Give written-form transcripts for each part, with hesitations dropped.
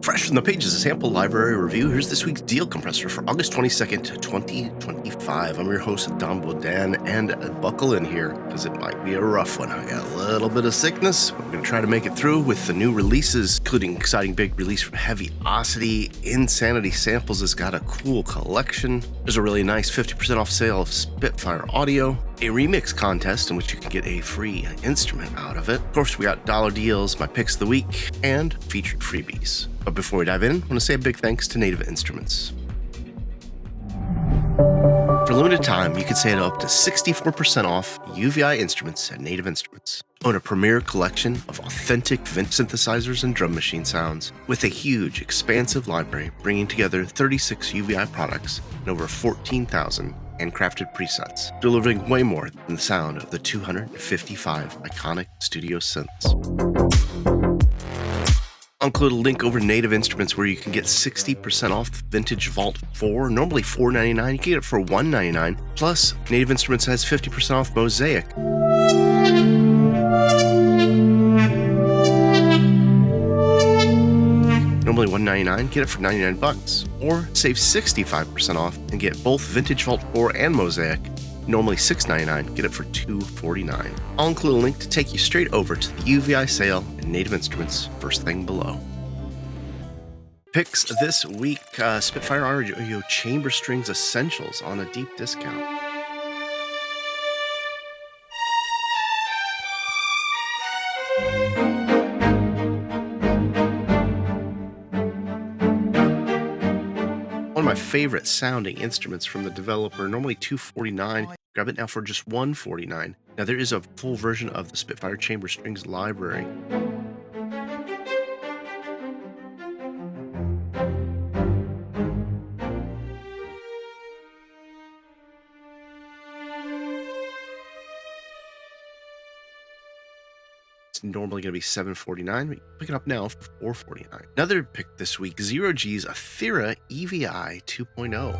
Fresh from the pages of Sample Library Review, here's this week's Deal Compressor for August 22nd, 2025. I'm your host, Don Bodan, and buckle in here because it might be a rough one. I got a little bit of sickness, but we're going to try to make it through with the new releases, including exciting big release from Heaviosity. Insanity Samples has got a cool collection. There's a really nice 50% off sale of Spitfire audio, a remix contest in which you can get a free instrument out of it. Of course, we got dollar deals, my picks of the week, and featured freebies. But before we dive in, I want to say a big thanks to Native Instruments. For a limited time, you can save up to 64% off UVI instruments at Native Instruments. Own a premier collection of authentic vintage synthesizers and drum machine sounds with a huge, expansive library bringing together 36 UVI products and over 14,000 handcrafted presets, delivering way more than the sound of the 255 iconic studio synths. I'll include a link over to Native Instruments where you can get 60% off Vintage Vault 4, normally $4.99. You can get it for $1.99. Plus, Native Instruments has 50% off Mosaic. Normally $1.99, get it for $99. Or save 65% off and get both Vintage Vault 4 and Mosaic. Normally $6.99, get it for $2.49. I'll include a link to take you straight over to the UVI sale and Native Instruments first thing below. Picks this week, Spitfire Audio Chamber Strings Essentials on a deep discount. One of my favorite sounding instruments from the developer, normally $249. Grab it now for just $149. Now there is a full version of the Spitfire Chamber Strings library. It's normally going to be $749, but you can pick it up now for $449. Another pick this week, Zero G's Athera EVI 2.0.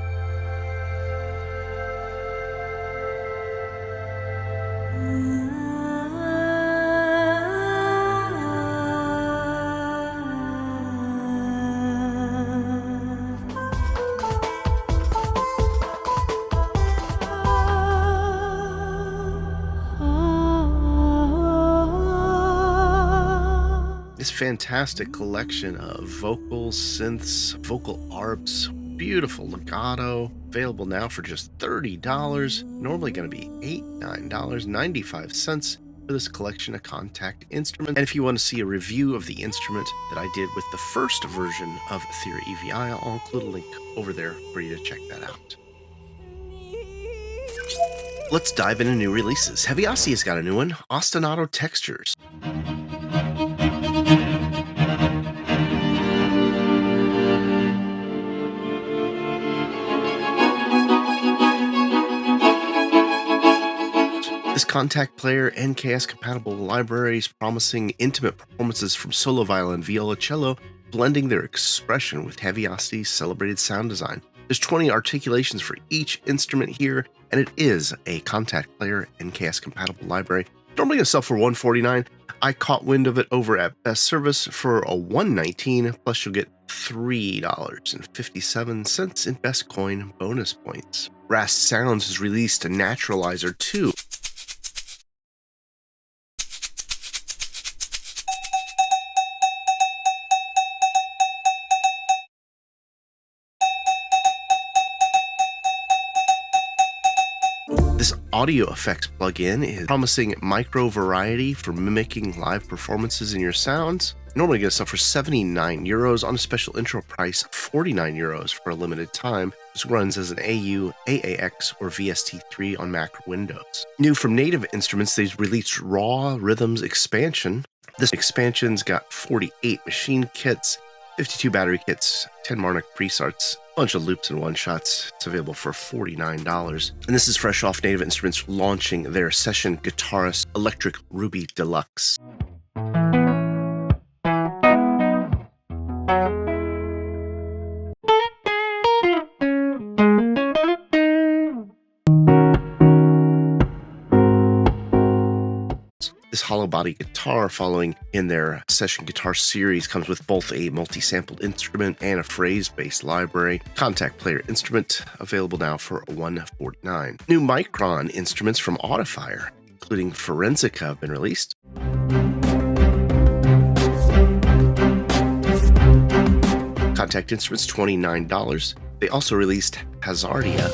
This fantastic collection of vocals, synths, vocal arps, beautiful legato, available now for just $30. Normally going to be $9.95 for this collection of contact instruments. And if you want to see a review of the instrument that I did with the first version of Athera EVI, I'll include a link over there for you to check that out. Let's dive into new releases. Heaviosity has got a new one, Ostinato Textures. This contact player NKS compatible libraries promising intimate performances from solo violin, viola, cello, blending their expression with Heaviosity's celebrated sound design. There's 20 articulations for each instrument here, and it is a contact player NKS compatible library. Normally going to sell for $149. I caught wind of it over at Best Service for a $119, plus you'll get $3.57 in Best Coin bonus points. Rast Sounds has released a Naturalizer 2. This audio effects plugin is promising micro variety for mimicking live performances in your sounds. Normally going to sell for €79 on a special intro price of €49 for a limited time. This runs as an AU, AAX, or VST3 on Mac or Windows. New from Native Instruments, they've released Raw Rhythms Expansion. This expansion's got 48 machine kits, 52 battery kits, 10 Marnik presets, a bunch of loops and one-shots. It's available for $49. And this is fresh off Native Instruments launching their Session Guitarist Electric Ruby Deluxe. This hollow body body guitar, following in their session guitar series. Comes with both a multi-sampled instrument and a phrase-based library. Contact player instrument available now for $149. New Micron instruments from Audifier, including Forensica, have been released. Contact instruments, $29. They also released Hazardia.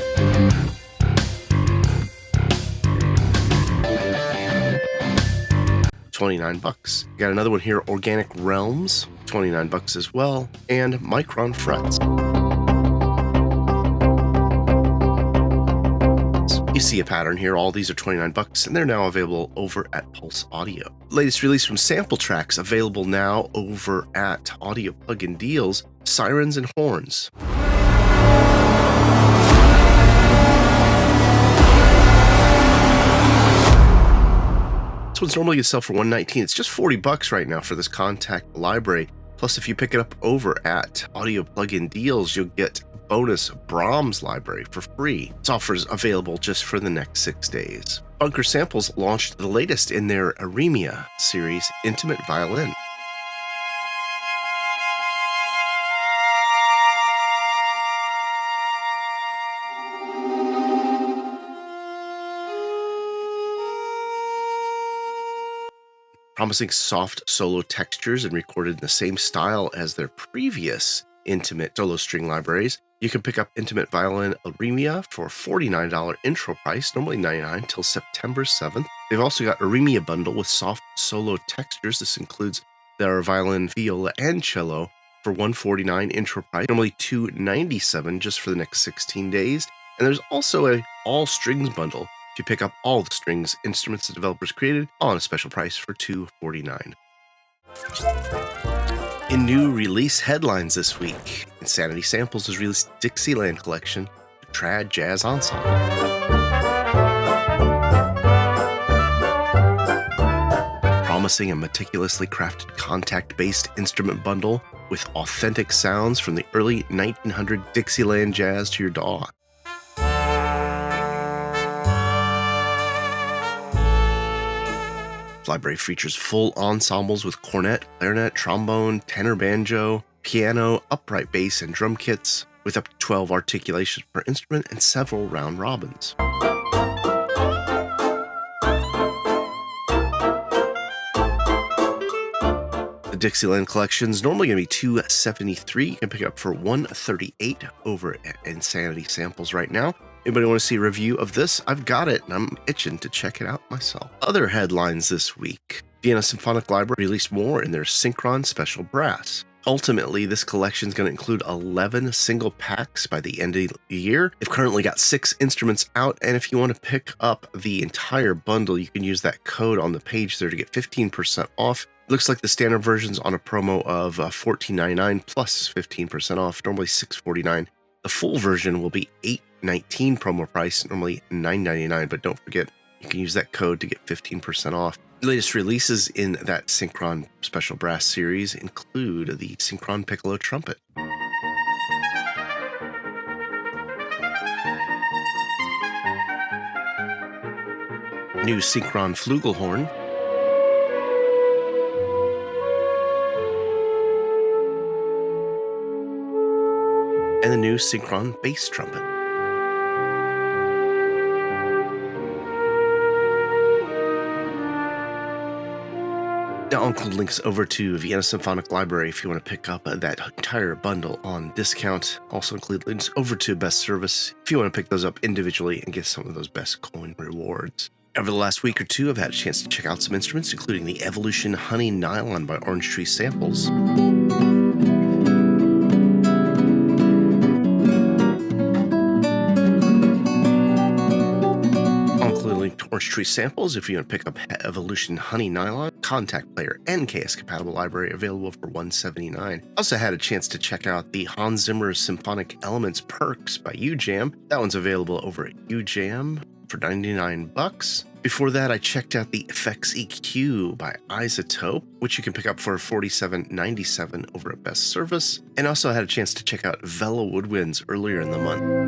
$29. Got another one here, Organic Realms, $29 as well, and Micron Frets. You see a pattern here. All these are $29, and they're now available over at Pulse Audio. Latest release from Sample Tracks, available now over at Audio Plugin Deals, Sirens and Horns. This one's normally going to sell for $119. It's just $40 right now for this Contact library. Plus, if you pick it up over at Audio Plugin Deals, you'll get bonus Brahms library for free. This offer is available just for the next 6 days. Bunker Samples launched the latest in their Aremia series, Intimate Violin. Promising soft solo textures and recorded in the same style as their previous intimate solo string libraries. You can pick up Intimate Violin Aremia for $49 intro price, normally $99 till September 7th. They've also got Aremia bundle with soft solo textures. This includes their violin, viola, and cello for $149 intro price, normally $297 just for the next 16 days. And there's also a all strings bundle. If you pick up all the strings instruments the developers created on a special price for $249. In new release headlines this week, Insanity Samples has released Dixieland Collection, a trad jazz ensemble. Promising a meticulously crafted contact-based instrument bundle with authentic sounds from the early 1900 Dixieland jazz to your DAW. Library features full ensembles with cornet, clarinet, trombone, tenor banjo, piano, upright bass, and drum kits, with up to 12 articulations per instrument and several round robins. The Dixieland Collection is normally going to be $273. You can pick it up for $138 over at Insanity Samples right now. Anybody want to see a review of this? I've got it, and I'm itching to check it out myself. Other headlines this week. Vienna Symphonic Library released more in their Synchron Special Brass. Ultimately, this collection is going to include 11 single packs by the end of the year. They've currently got 6 instruments out, and if you want to pick up the entire bundle, you can use that code on the page there to get 15% off. Looks like the standard version's on a promo of $14.99 plus 15% off, normally $6.49. The full version will be $8.19 promo price, normally $9.99, but don't forget, you can use that code to get 15% off. The latest releases in that Synchron Special Brass series include the Synchron Piccolo Trumpet, new Synchron Flugelhorn, and the new Synchron Bass Trumpet. Now I'll include links over to Vienna Symphonic Library if you want to pick up that entire bundle on discount. Also include links over to Best Service if you want to pick those up individually and get some of those best coin rewards. Over the last week or two, I've had a chance to check out some instruments, including the Evolution Honey Nylon by Orange Tree Samples, Orange Tree Samples if you want to pick up Evolution Honey Nylon, Contact Player, and KS Compatible Library available for $179. Also had a chance to check out the Hans Zimmer Symphonic Elements Perks by UJam. That one's available over at UJam for $99. Before that, I checked out the Effects EQ by Isotope, which you can pick up for $47.97 over at Best Service. And also had a chance to check out Vela Woodwinds earlier in the month.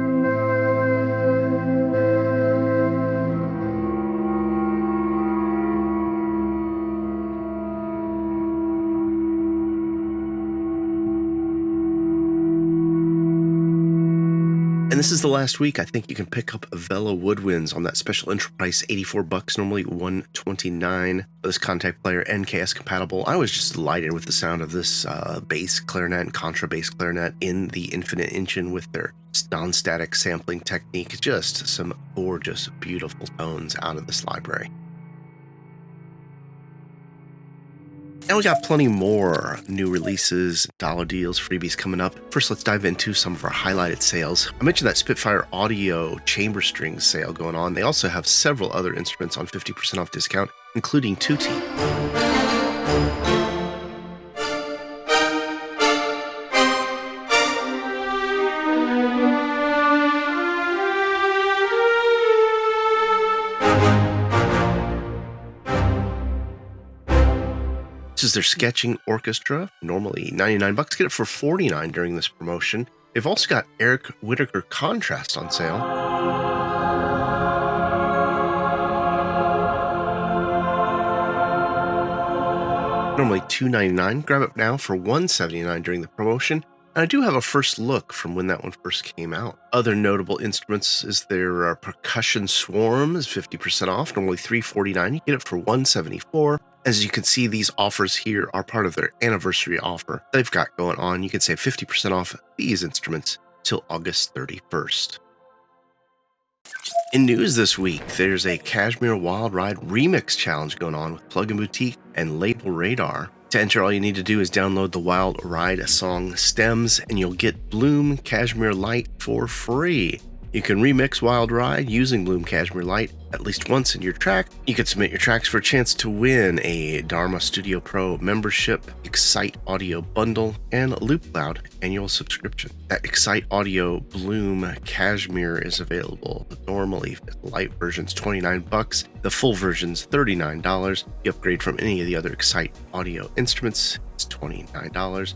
And this is the last week I think you can pick up Vela woodwinds on that special intro price, $84, normally $129. This contact player, NKS compatible. I was just delighted with the sound of this bass clarinet and contrabass clarinet in the Infinite Engine with their non-static sampling technique. Just some gorgeous, beautiful tones out of this library. And we got plenty more new releases, dollar deals, freebies coming up. First, let's dive into some of our highlighted sales. I mentioned that Spitfire Audio chamber strings sale going on. They also have several other instruments on 50% off discount, including Tutti. This is their sketching orchestra, normally $99. Get it for $49 during this promotion. They've also got Eric Whittaker Contrast on sale. Normally $299. Grab it now for $179 during the promotion. And I do have a first look from when that one first came out. Other notable instruments is their Percussion Swarm is 50% off, normally $349. You get it for $174. As you can see, these offers here are part of their anniversary offer they've got going on. You can save 50% off these instruments till August 31st. In news this week, there's a Cashmere Wild Ride remix challenge going on with Plugin Boutique and Label Radar. To enter, all you need to do is download the Wild Ride song stems, and you'll get Bloom Cashmere Light for free. You can remix Wild Ride using Bloom Cashmere Light at least once in your track. You can submit your tracks for a chance to win a Dharma Studio Pro membership, Excite Audio bundle, and LoopCloud annual subscription. That Excite Audio Bloom Cashmere is available. Normally, the light version's $29. The full version's $39. You upgrade from any of the other Excite Audio instruments, it's $29.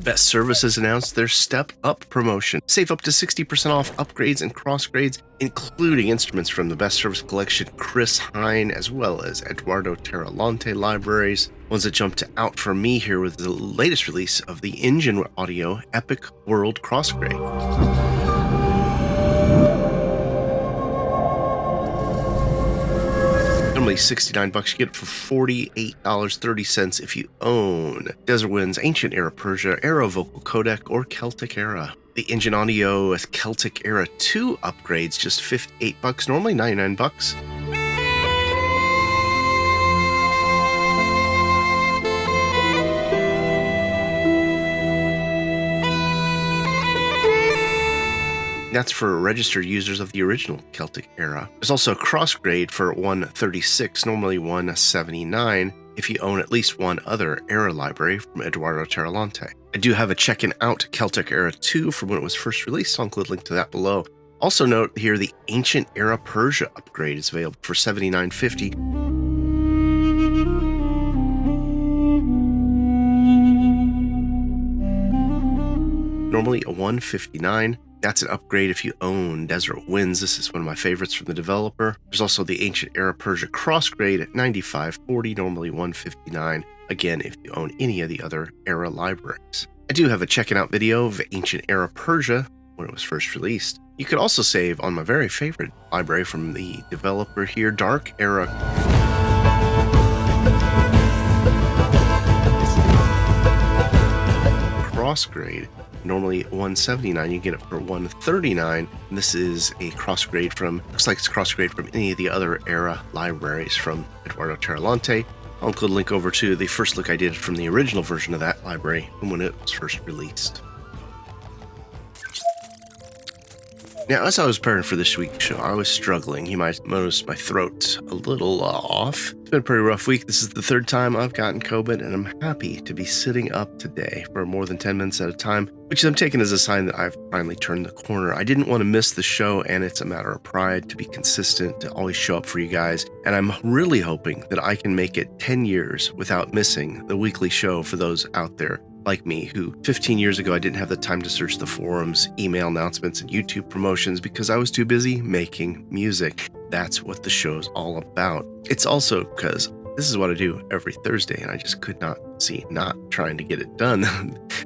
Best Services announced their Step Up promotion. Save up to 60% off upgrades and cross grades, including instruments from the Best Service Collection, Chris Hine, as well as Eduardo Terralante libraries. Ones that jumped out for me here with the latest release of the Engine Audio Epic World Crossgrade. Normally $69, you get it for $48.30 if you own Desert Winds, Ancient Era Persia, Era Vocal Codec, or Celtic Era. The Engine Audio Celtic Era 2 upgrades, just $58, normally $99. That's for registered users of the original Celtic Era. There's also a crossgrade for $136, normally $179, if you own at least one other Era library from Eduardo Terralante. I do have a Checkin' Out Celtic Era 2 from when it was first released, so I'll include a link to that below. Also note here the Ancient Era Persia upgrade is available for $79.50. Normally $159. That's an upgrade if you own Desert Winds. This is one of my favorites from the developer. There's also the Ancient Era Persia Crossgrade at $95.40, normally $159. Again, if you own any of the other Era libraries. I do have a checking out video of Ancient Era Persia when it was first released. You could also save on my very favorite library from the developer here, Dark Era Crossgrade. Normally $179, you get it for $139. And this is a crossgrade from, looks like it's a crossgrade from any of the other Era libraries from Eduardo Terralante. I'll include a link over to the first look I did from the original version of that library when it was first released. Now, as I was preparing for this week's show, I was struggling. You might notice my throat's a little off. It's been a pretty rough week. This is the third time I've gotten COVID, and I'm happy to be sitting up today for more than 10 minutes at a time, which I'm taking as a sign that I've finally turned the corner. I didn't want to miss the show, and it's a matter of pride to be consistent, to always show up for you guys. And I'm really hoping that I can make it 10 years without missing the weekly show for those out there like me, who 15 years ago I didn't have the time to search the forums, email announcements, and YouTube promotions because I was too busy making music. That's what the show's all about. It's also because this is what I do every Thursday, and I just could not see not trying to get it done.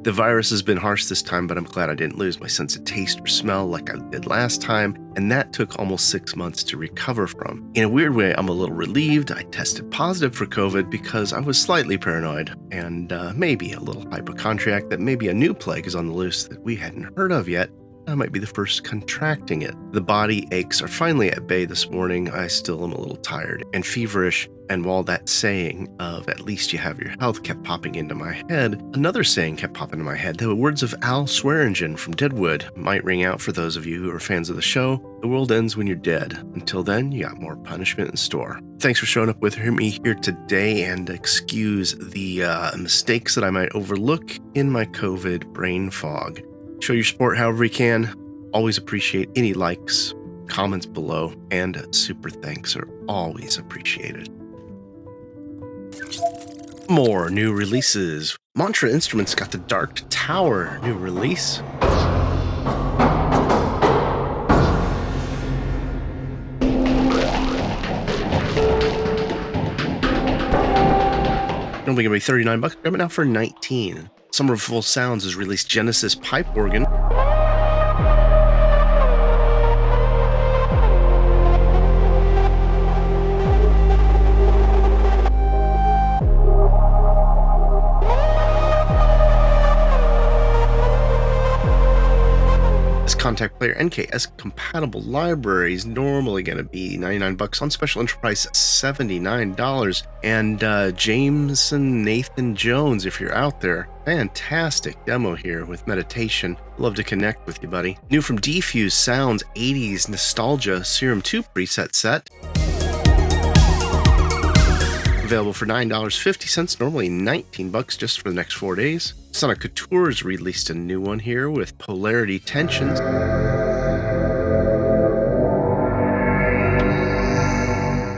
The virus has been harsh this time, but I'm glad I didn't lose my sense of taste or smell like I did last time, and that took almost 6 months to recover from. In a weird way, I'm a little relieved I tested positive for COVID because I was slightly paranoid and maybe a little hypochondriac that maybe a new plague is on the loose that we hadn't heard of yet. I might be the first contracting it. The body aches are finally at bay this morning. I still am a little tired and feverish, and while that saying of "at least you have your health" kept popping into my head, another saying kept popping into my head. The words of Al Swearingen from Deadwood might ring out for those of you who are fans of the show. The world ends when you're dead. Until then, you got more punishment in store. Thanks for showing up with me here today, and excuse the mistakes that I might overlook in my COVID brain fog. Show your support however you can. Always appreciate any likes, comments below, and super thanks are always appreciated. More new releases. Mantra Instruments got the Dark Tower new release. Normally gonna be $39, grab it now for $19. Summer of Full Sounds has released Genesis Pipe Organ. This contact player NKS compatible library is normally going to be $99, on special intro price $79. And Jameson Nathan Jones, if you're out there, fantastic demo here with meditation. Love to connect with you, buddy. New from Defuse Sounds 80s Nostalgia Serum 2 preset set. Available for $9.50, normally $19 just for the next 4 days. Sonic Couture's released a new one here with Polarity Tensions.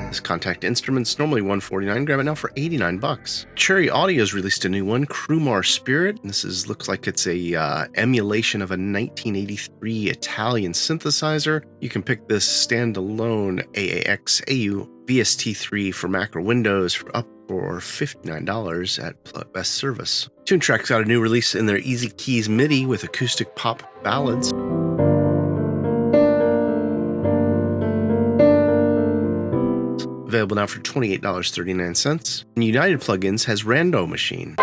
This Contact Instruments, normally $149, grab it now for $89. Cherry Audio's released a new one, Crumar Spirit. This looks like it's a emulation of a 1983 Italian synthesizer. You can pick this standalone AAX AU VST3 for Mac or Windows for up for $59 at Best Service. Toontrack's got a new release in their Easy Keys MIDI with acoustic pop ballads. Available now for $28.39. And United Plugins has Rando Machine.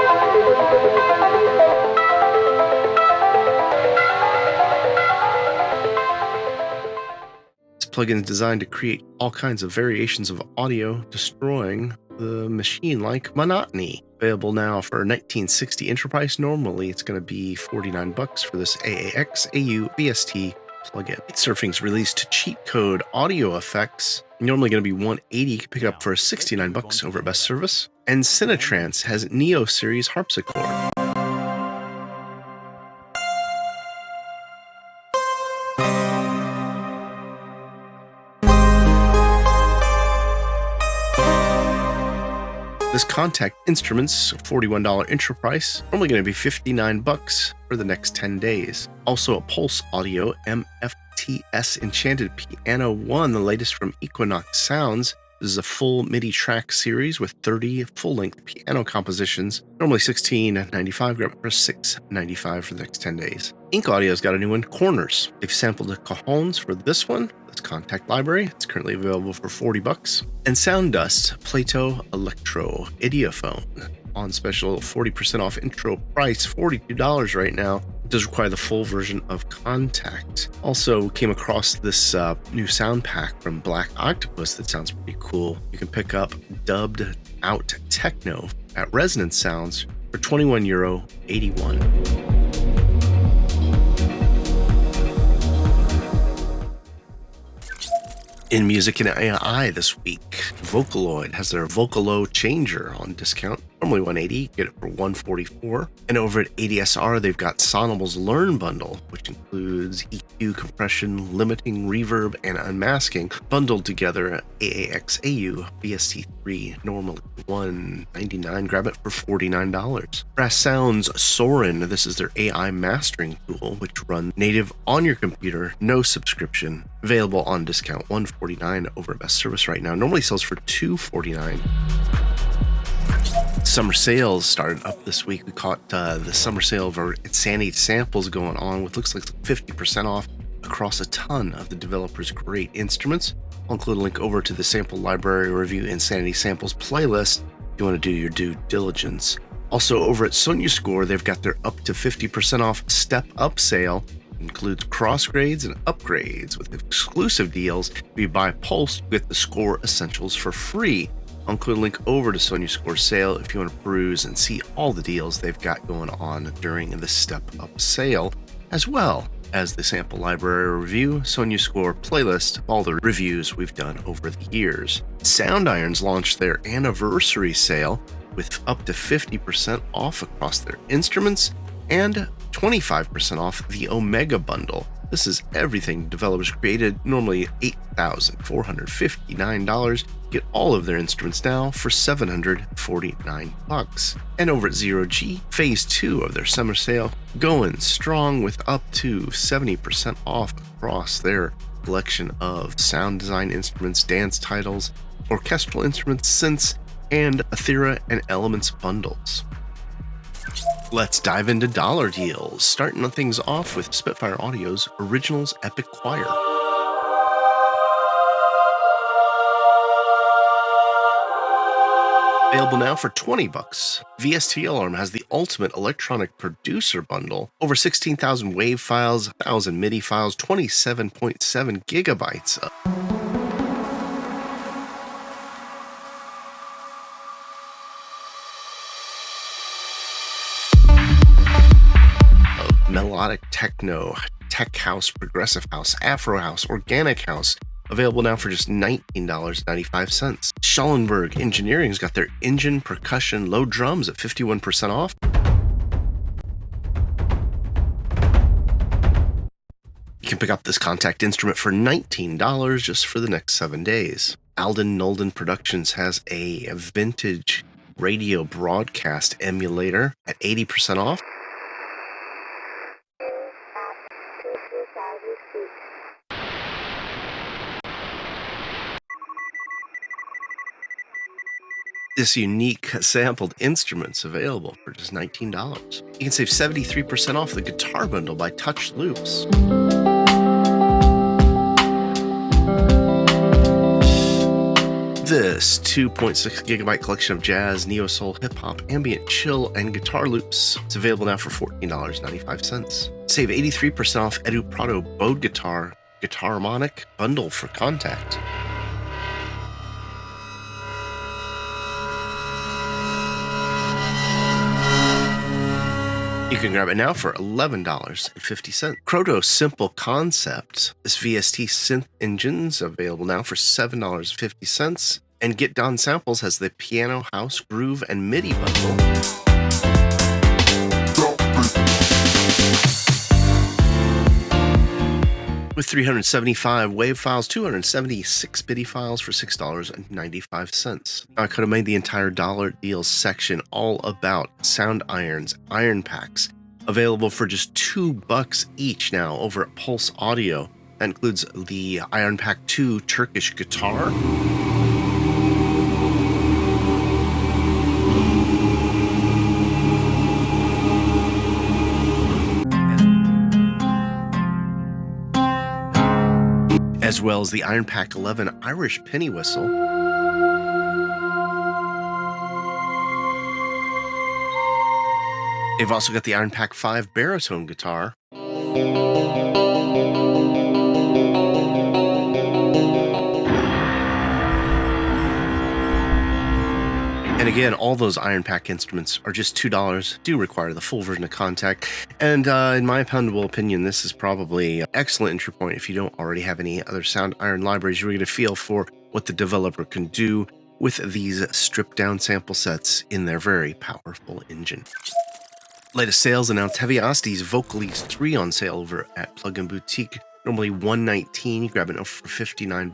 This plugin is designed to create all kinds of variations of audio, destroying the machine-like monotony. Available now for $19.60 intro price. Normally, it's going to be $49 for this AAX AU VST plugin. Surfing's released Cheat Code Audio Effects. Normally going to be $180. You can pick it up for $69 over at Best Service. And Cinetrance has Neo Series Harpsichord. This Contact Instruments $41 intro price, normally going to be $59 for the next 10 days. Also a Pulse Audio MFTS Enchanted Piano 1, the latest from Equinox Sounds. This is a full MIDI track series with 30 full-length piano compositions. Normally $16.95, grab it for $6.95 for the next 10 days. Ink Audio's got a new one, Corners. They've sampled the cajones for this one. This Contact Library. It's currently available for $40. And Sound Dust, Plato Electro Idiophone. On special 40% off intro price, $42 right now. It does require the full version of Contact. Also came across this new sound pack from Black Octopus that sounds pretty cool. You can pick up dubbed out techno at Resonance Sounds for €21.81. In music and AI this week, Vocaloid has their Vocalo Changer on discount. Normally $180, get it for $144. And over at ADSR, they've got Sonible's Learn Bundle, which includes EQ, compression, limiting, reverb, and unmasking, bundled together at AAX AU VST3, normally $199. Grab it for $49. Brass Sounds Sorin, this is their AI mastering tool, which runs native on your computer, no subscription. Available on discount, $149 over at Best Service right now. Normally sells for $249. Summer sales started up this week. We caught the summer sale over Insanity Samples going on with looks like 50% off across a ton of the developer's great instruments. I'll include a link over to the sample library review Insanity Samples playlist if you want to do your due diligence. Also over at SonyaScore, they've got their up to 50% off Step Up sale. It includes cross grades and upgrades with exclusive deals. If you buy Pulse, you get the Score Essentials for free. I'll include a link over to SonyaScore sale if you want to peruse and see all the deals they've got going on during the Step Up sale, as well as the sample library review, SonyaScore playlist, all the reviews we've done over the years. Sound Irons launched their anniversary sale with up to 50% off across their instruments and 25% off the Omega Bundle. This is everything developers created, normally $8,459. Get all of their instruments now for $749. And over at Zero G, Phase 2 of their summer sale, going strong with up to 70% off across their collection of sound design instruments, dance titles, orchestral instruments, synths, and Aethera and Elements bundles. Let's dive into dollar deals, starting things off with Spitfire Audio's Originals Epic Choir. Available now for $20. VST Alarm has the Ultimate Electronic Producer Bundle. Over 16,000 WAV files, 1,000 MIDI files, 27.7 gigabytes of melodic techno, tech house, progressive house, Afro house, organic house. Available now for just $19.95. Schallenberg Engineering's got their engine, percussion, low drums at 51% off. You can pick up this contact instrument for $19 just for the next 7 days. Alden Nolden Productions has a vintage radio broadcast emulator at 80% off. This unique sampled instrument's available for just $19. You can save 73% off the guitar bundle by Touch Loops. This 2.6 gigabyte collection of jazz, neo-soul, hip-hop, ambient, chill, and guitar loops is available now for $14.95. Save 83% off Edu Prado Bode Guitar Harmonic bundle for Contact. You can grab it now for $11.50. Krotos Simple Concept. This VST synth engine's available now for $7.50. And Get Down Samples has the Piano, House, Groove, and MIDI bundle. With 375 WAV files, 276 MIDI files for $6.95. I could have made the entire dollar deals section all about Sound Irons, iron packs, available for just $2 each now over at Pulse Audio. That includes the Iron Pack 2 Turkish guitar, as well as the Iron Pack 11 Irish penny whistle. They've also got the Iron Pack 5 baritone guitar. And again, all those Iron Pack instruments are just $2, do require the full version of Contact. And in my humble opinion, this is probably an excellent entry point if you don't already have any other Sound Iron libraries. You're going to feel for what the developer can do with these stripped down sample sets in their very powerful engine. Latest sales announced Heavy Osti's Vocalese 3 on sale over at Plugin Boutique. Normally $119, you grab it for $59.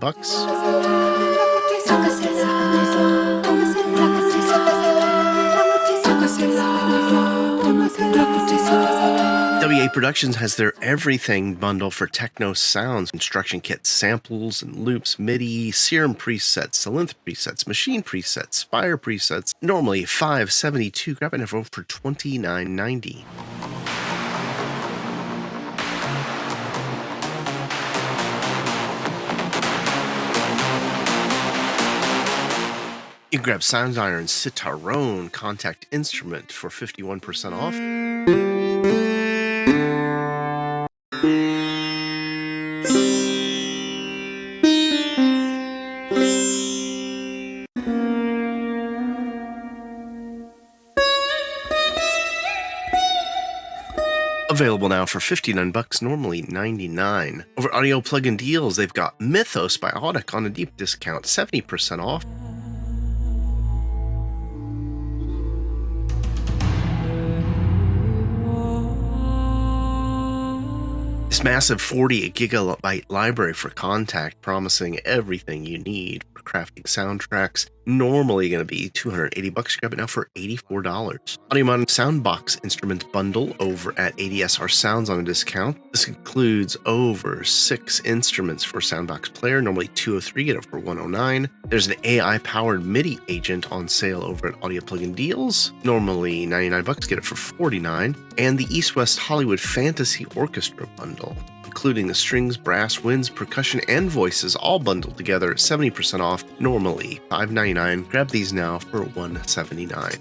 WA Productions has their everything bundle for techno sounds, instruction kits, samples and loops, MIDI, serum presets, synth presets, machine presets, Spire presets. Normally $572. Grab an info for $29.90. You can grab Sound Iron's Citarone contact instrument for 51% off. Available now for $59, normally $99. Over Audio Plugin Deals, they've got Mythos by Audic on a deep discount, 70% off. This massive 40 gigabyte library for Contact, promising everything you need for crafting soundtracks. Normally going to be $280. Grab it now for $84. AudioMon Soundbox Instrument Bundle over at ADSR Sounds on a discount. This includes over 6 instruments for Soundbox Player. Normally $203, get it for $109. There's an AI-powered MIDI agent on sale over at Audio Plugin Deals. Normally $99, get it for $49. And the East West Hollywood Fantasy Orchestra Bundle, including the strings, brass, winds, percussion, and voices, all bundled together at 70% off, normally $599. Grab these now for $179.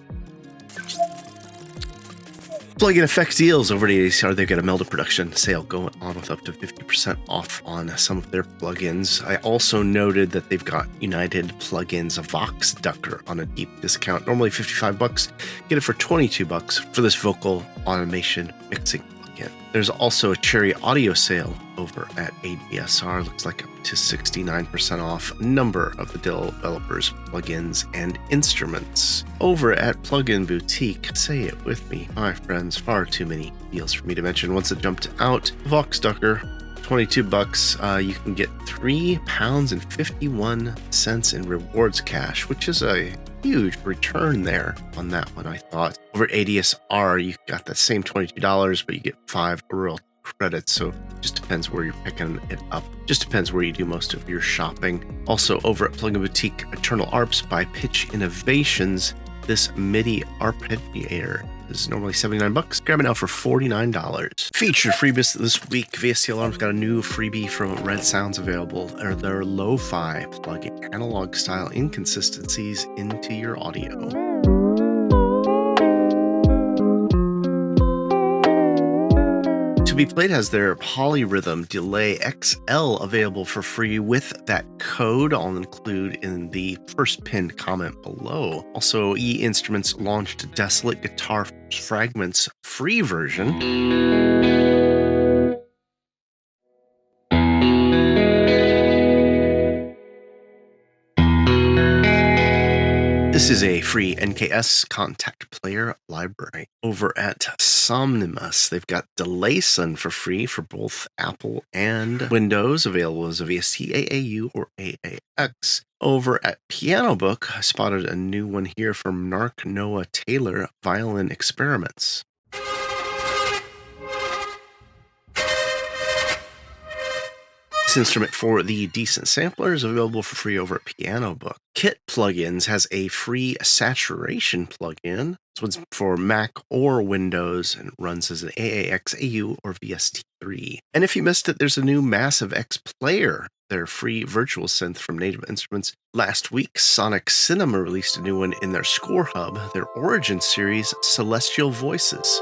Plugin Effects Deals over at ADSR. They've got a Melda production sale going on with up to 50% off on some of their plugins. I also noted that they've got United Plugins Vox Ducker on a deep discount, normally $55. Get it for $22 for this vocal automation mixing plugin. There's also a Cherry Audio sale over at ADSR. Looks like up to 69% off a number of the developers, plugins, and instruments. Over at Plugin Boutique, say it with me, my friends, far too many deals for me to mention. Once it jumped out, Vox Ducker, $22. You can get £3.51 in rewards cash, which is a huge return there on that one, I thought. Over at ADSR, you got the same $22, but you get 5 royalty credits, so it just depends where you're picking it up. Just depends where you do most of your shopping. Also over at Plugin Boutique, Eternal Arps by Pitch Innovations. This MIDI arpeggiator is normally $79. Grab it now for $49. Featured freebies this week. VST Alarm's got a new freebie from Red Sounds available, or their lo-fi plugin, analog style inconsistencies into your audio. To Be Played has their Polyrhythm Delay XL available for free with that code I'll include in the first pinned comment below. Also, E Instruments launched Desolate Guitar Fragments free version. This is a free NKS contact player library. Over at Somnimus, they've got DelaySon for free for both Apple and Windows, available as a VST, AAU, or AAX. Over at Piano Book, I spotted a new one here from Narc Noah Taylor, Violin Experiments. This instrument for the decent sampler is available for free over at Piano Book. Kit Plugins has a free saturation plugin. This one's for Mac or Windows and runs as an AAX, AU, or VST3. And if you missed it, there's a new Massive X Player, their free virtual synth from Native Instruments. Last week, Sonic Cinema released a new one in their Score Hub, their Origin series, Celestial Voices.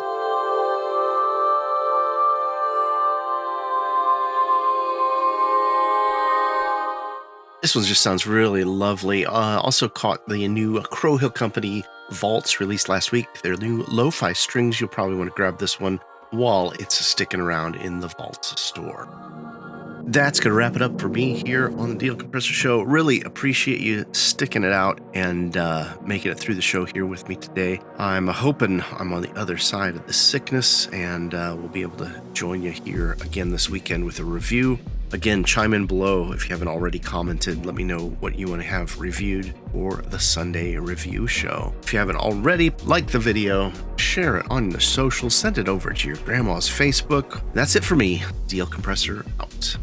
This one just sounds really lovely. Also caught the new Crow Hill Company Vaults released last week. Their new lo-fi strings. You'll probably want to grab this one while it's sticking around in the Vaults store. That's going to wrap it up for me here on the Deal Compressor Show. Really appreciate you sticking it out and making it through the show here with me today. I'm hoping I'm on the other side of the sickness and we'll be able to join you here again this weekend with a review. Again, chime in below if you haven't already commented. Let me know what you want to have reviewed for the Sunday review show. If you haven't already, like the video, share it on the socials, send it over to your grandma's Facebook. That's it for me. DL Compressor out.